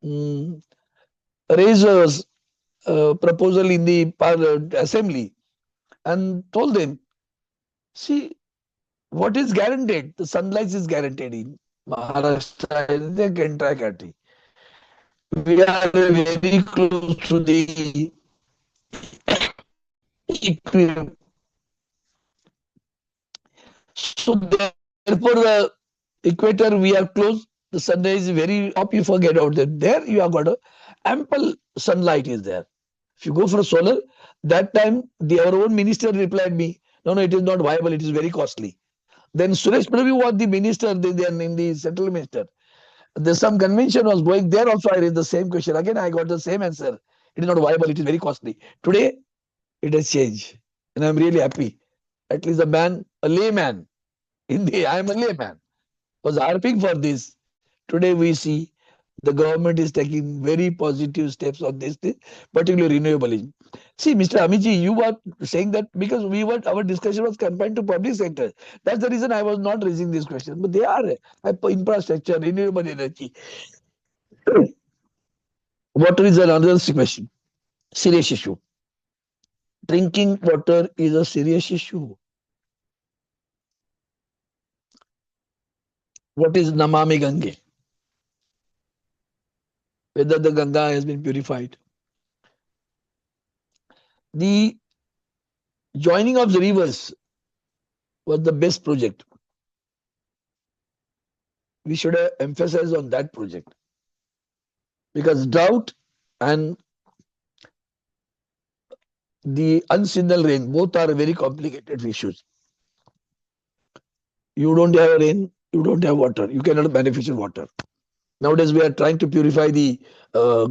mm, raised a proposal in the assembly and told them, see, what is guaranteed? The sunlight is guaranteed in Maharashtra and the entire country. We are very close to the equilibrium. So therefore, the equator we are close. The sunrise is very top. You forget out there. There you have got a ample sunlight is there. If you go for a solar, that time our own minister replied me, no, no, it is not viable. It is very costly. Then Suresh Prabhu was the minister, then in the central minister. There's some convention was going there also. I raised the same question. Again, I got the same answer. It is not viable. It is very costly. Today, it has changed. And I'm really happy. At least a man, a layman, I am a layman, was harping for this. Today we see the government is taking very positive steps on this, particularly renewable energy. See, Mr. Amiji, you were saying that because our discussion was confined to public sector. That's the reason I was not raising this question. But they are infrastructure, renewable energy. Water is another question, serious issue. Drinking water is a serious issue. What is Namami Gange? Whether the Ganga has been purified. The joining of the rivers was the best project. We should have emphasized on that project because drought and the unseasonal rain both are very complicated issues. You don't have rain, you don't have water, you cannot beneficial water. Nowadays, we are trying to purify uh,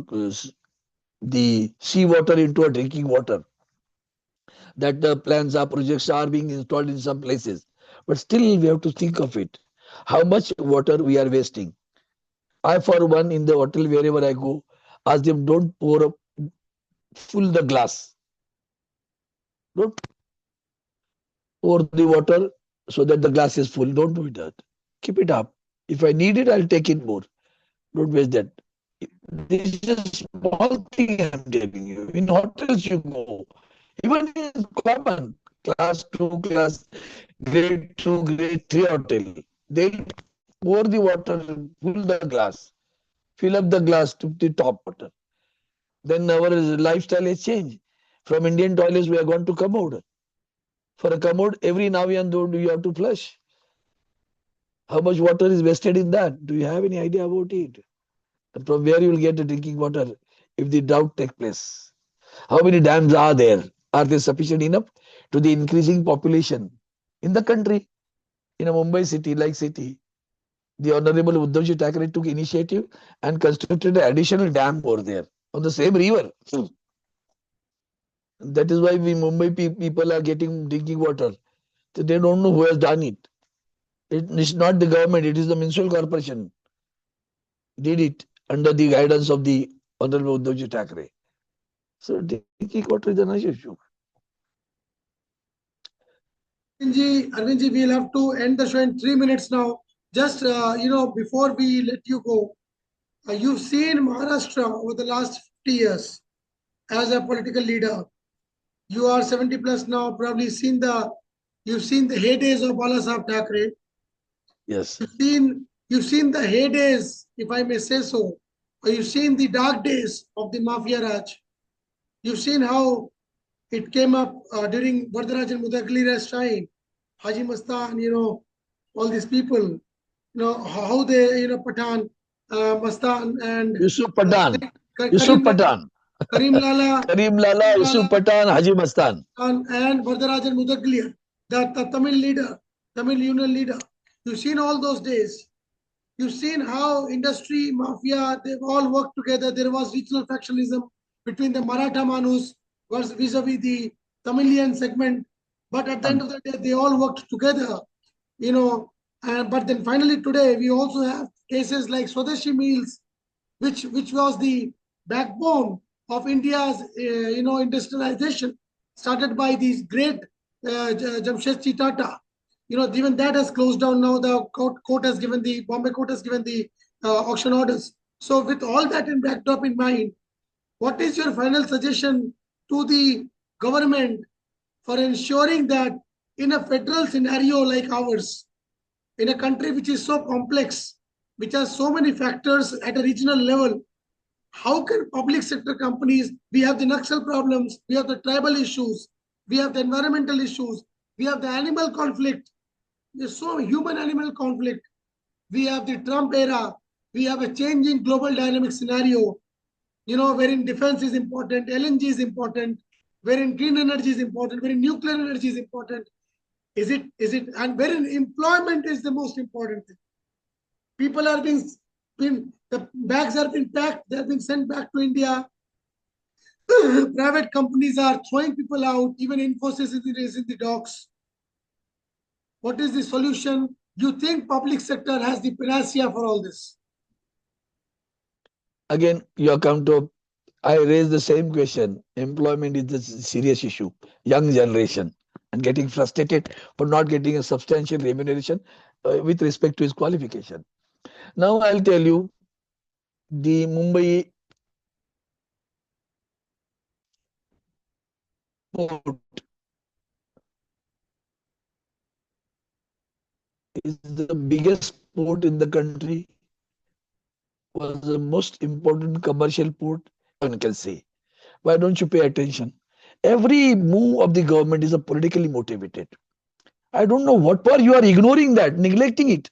the sea water into a drinking water. That the plans are projects are being installed in some places, but still we have to think of it. How much water we are wasting? I, for one, in the hotel wherever I go, ask them don't pour up full the glass. Don't pour the water so that the glass is full. Don't do that. Keep it up. If I need it, I'll take it more. Don't waste that. This is a small thing I'm telling you. In hotels you go, even in common class two, class grade two, grade three hotel, they'll pour the water, fill the glass, fill up the glass to the top water. Then our lifestyle has changed. From Indian toilets, we are going to commode. For a commode, every now and then you have to flush. How much water is wasted in that? Do you have any idea about it? And from where you will get the drinking water if the drought takes place? How many dams are there? Are they sufficient enough to the increasing population in the country? In a Mumbai city like city, the Honorable Uddhavji Thackeray took initiative and constructed an additional dam over there on the same river. That is why we Mumbai people are getting drinking water. So they don't know who has done it. It is not the government, it is the municipal corporation did it under the guidance of the Honorable Uddhavji Thackeray. So drinking water is a nice issue. Arvindji, we'll have to end the show in 3 minutes now. Just, before we let you go, you've seen Maharashtra over the last 50 years as a political leader. You are 70 plus now, probably you've seen the heydays of Balasaheb Thackeray. Yes. You've seen the heydays, if I may say so, or you've seen the dark days of the Mafia Raj. You've seen how it came up during Vardarajan Mudagalira's time. Haji Mastan, all these people, how they, Pathan, Mastan, and Yusuf Pathan. Yusuf Karim, Pathan. Karim Lala, Karim Lala, Yusuf Pathan, Haji Mastan. and Vardarajan Mudagilir, the Tamil leader, Tamil union leader. You've seen all those days. You've seen how industry, mafia, they've all worked together. There was regional factionalism between the Maratha Manus vis-a-vis the Tamilian segment. But at the end of the day, they all worked together, but then finally today, we also have cases like Swadeshi Meals, which was the backbone of India's, industrialization, started by these great Jamshedji Tata. Even that has closed down now. The Bombay court has given the auction orders. So with all that in backdrop in mind, what is your final suggestion to the government for ensuring that in a federal scenario like ours, in a country which is so complex, which has so many factors at a regional level, how can public sector companies, we have the Naxal problems, we have the tribal issues, we have the environmental issues, we have the animal conflict, there's so human-animal conflict, we have the Trump era, we have a changing global dynamic scenario, wherein defense is important, LNG is important, wherein green energy is important, wherein nuclear energy is important. And wherein employment is the most important thing. People are the bags are being packed, they're being sent back to India. Private companies are throwing people out, even Infosys is in the docks. What is the solution? You think public sector has the panacea for all this? Again, you come to, I raise the same question. Employment is a serious issue. Young generation and getting frustrated for not getting a substantial remuneration with respect to his qualification. Now I'll tell you, the Mumbai port is the biggest port in the country, was the most important commercial port, one can say. Why don't you pay attention? Every move of the government is a politically motivated. I don't know what for you are ignoring that, neglecting it.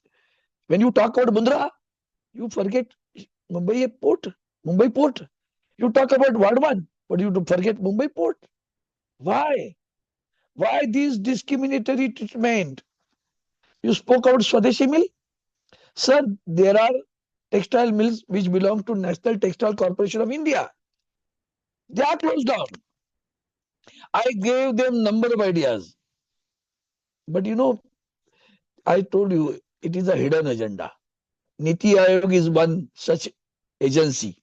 When you talk about Mundra, you forget Mumbai port, Mumbai port. You talk about Vadman, but you forget Mumbai port. Why? Why this discriminatory treatment? You spoke about Swadeshi mill. Sir, there are textile mills which belong to National Textile Corporation of India. They are closed down. I gave them number of ideas. But I told you it is a hidden agenda. Niti Aayog is one such agency.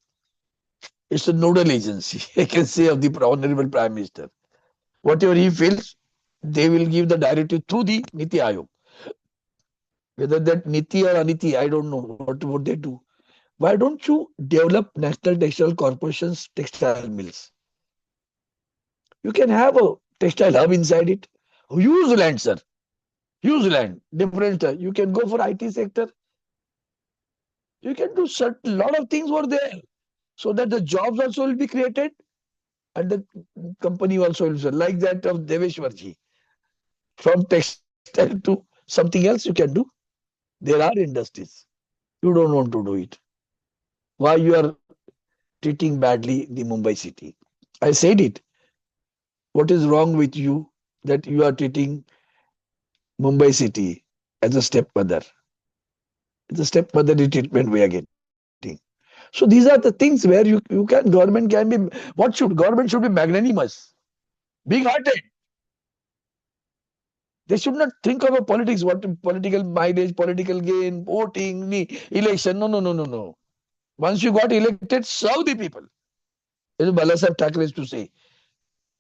It's a nodal agency, I can say, of the Honorable Prime Minister. Whatever he feels, they will give the directive through the Niti Aayog. Whether that Niti or Aniti, I don't know what they do. Why don't you develop National Textile Corporation's textile mills? You can have a textile hub inside it. Use land, sir. Use land. Different. You can go for IT sector. You can do certain lot of things over there, so that the jobs also will be created and the company also will, like that of Deveshwarji. From textile to something else you can do. There are industries. You don't want to do it. Why you are treating badly the Mumbai city? I said it. What is wrong with you that you are treating Mumbai city as a stepmother? It's a stepmotherly treatment we are getting. So these are the things where government can be, government should be magnanimous, big-hearted. They should not think of a politics, what political mileage, political gain, voting, election. No, no, no, no, no. Once you got elected, serve the people. As Balasaheb Thackeray used to say,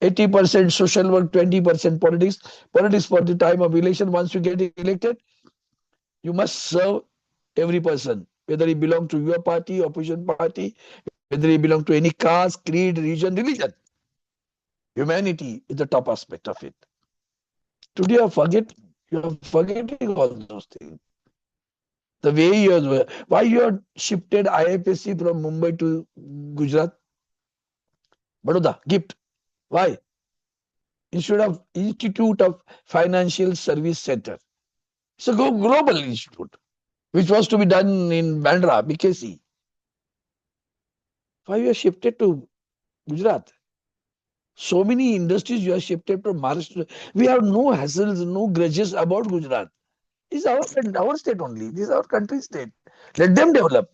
80% social work, 20% politics. Politics for the time of election. Once you get elected, you must serve every person, whether he belongs to your party, opposition party, whether he belongs to any caste, creed, region, religion. Humanity is the top aspect of it. Today you are forgetting all those things. The way why you are shifted IFSC from Mumbai to Gujarat, Baroda, gift. Why? Instead of Institute of Financial Service Center. It's a global institute, which was to be done in Bandra, BKC. Why you are shifted to Gujarat? So many industries you are shifted from Maharashtra. We have no hassles, no grudges about Gujarat. It's our state only. This is our country state. Let them develop.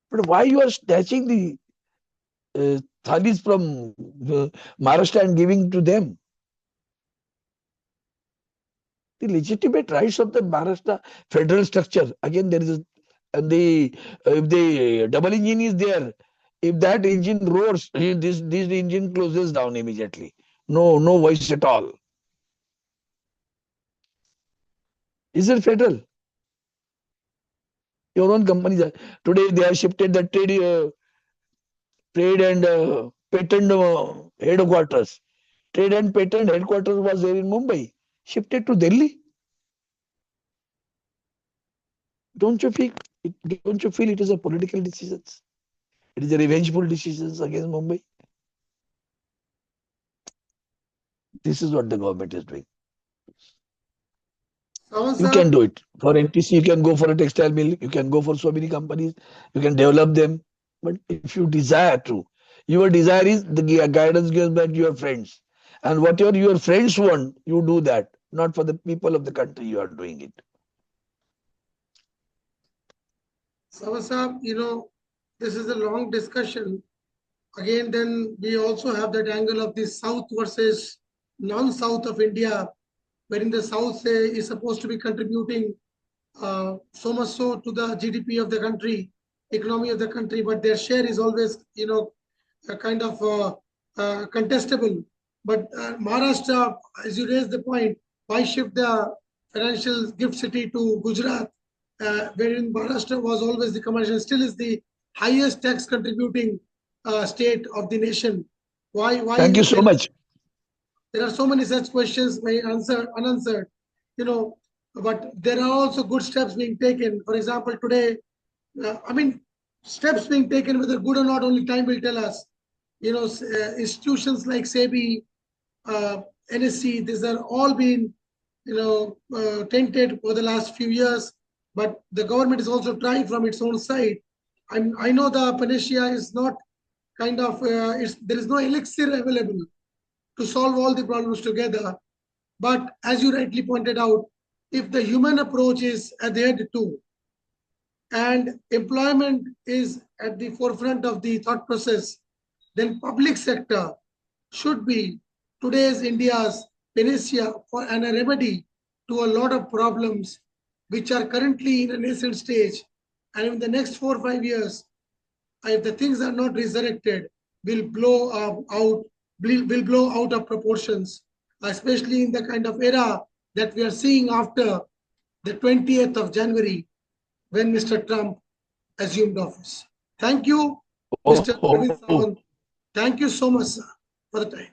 But why you are snatching the thalis from Maharashtra and giving to them? The legitimate rights of the Maharashtra federal structure. Again, there is if the double engine is there, if that engine roars, this engine closes down immediately. No voice at all. Is it federal? Your own companies today they have shifted the trade and patent headquarters. Trade and patent headquarters was there in Mumbai, shifted to Delhi. Don't you feel? Don't you feel it is a political decision? It is a revengeful decision against Mumbai. This is what the government is doing. You can do it. For NTC, you can go for a textile mill. You can go for so many companies. You can develop them. But if you desire to, your desire is the guidance given by your friends. And whatever your friends want, you do that. Not for the people of the country, you are doing it. Sawant, this is a long discussion. Again, then we also have that angle of the South versus non-South of India, wherein the South is supposed to be contributing so much so to the GDP of the country, economy of the country, but their share is always, kind of contestable. But Maharashtra, as you raised the point, why shift the financial gift city to Gujarat, wherein Maharashtra was always the commercial, still is the highest tax contributing state of the nation. Why? Thank you so much. There are so many such questions unanswered. but there are also good steps being taken. For example, today, steps being taken, whether good or not, only time will tell us. Institutions like SEBI, NSC, these are all been, tainted for the last few years. But the government is also trying from its own side. I know the panacea is not there is no elixir available to solve all the problems together. But as you rightly pointed out, if the human approach is adhered to and employment is at the forefront of the thought process, then public sector should be today's India's panacea and a remedy to a lot of problems which are currently in a nascent stage. And in the next 4 or 5 years, if the things are not resurrected, will blow out of proportions, especially in the kind of era that we are seeing after the 20th of January, when Mr. Trump assumed office. Thank you, Mr. Arvind Oh, Sawant. Thank you so much, sir, for the time.